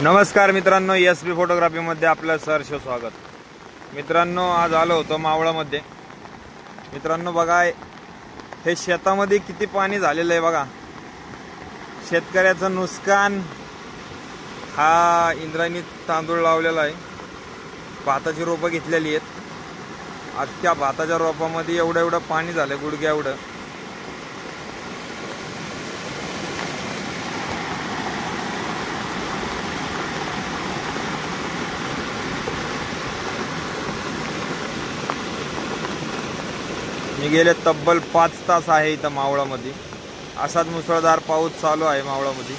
नमस्कार मित्रांनो, एस.बी. फोटोग्राफीमध्ये आपलं सहर्ष स्वागत. मित्रांनो, आज आलो होतो मावळामध्ये. मित्रांनो बघा, हे शेतामध्ये किती पाणी झालेलं आहे बघा. शेतकऱ्याचं नुकसान. हा इंद्रायणी तांदूळ लावलेला आहे, भाताची रोपं घेतलेली आहेत. अख्ख्या भाताच्या रोपामध्ये एवढं पाणी झालं, गुडघ्या एवढं. मी गेले तब्बल 5 तास आहे इथं मावळामध्ये. असाच मुसळधार पाऊस चालू आहे मावळामध्ये.